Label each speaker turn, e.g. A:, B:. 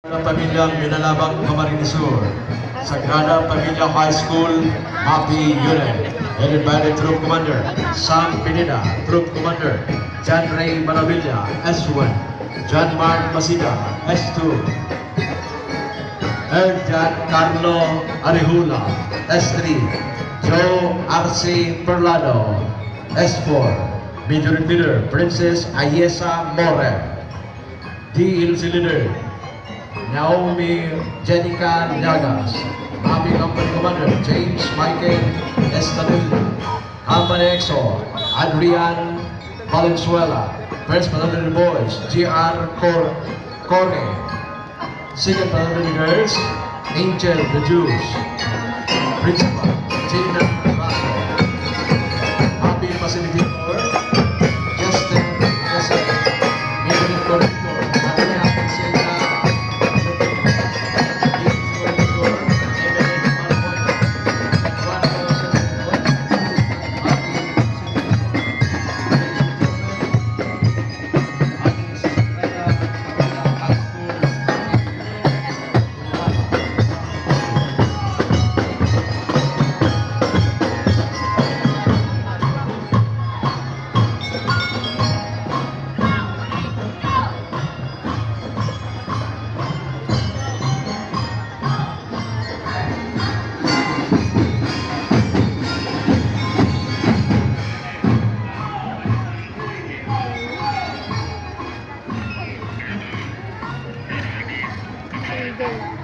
A: Pamilyang Binalabang Camarines Sur, Sagrada Familia High School, Happy Unit, headed by the Troop Commander, Sam Pineda, Troop Commander, John Ray Maravilla, S1, John Mark Masida, S2, Erjan Carlo Arihula, S3, Joe Arce Perlado, S4, Major Leader, Princess Ayesa More, DLC Leader, Naomi Jenica Llagas, Army Company Commander James Michael Estadilla, Company EXO Adrian Valenzuela, First Battalion Boys GR Corne, Second Battalion Girls Angel the Jews, Principal Gina Raso, Happy Facilitator Justin Joseph, Unit Coordinator Maria Princesa,
B: Idol.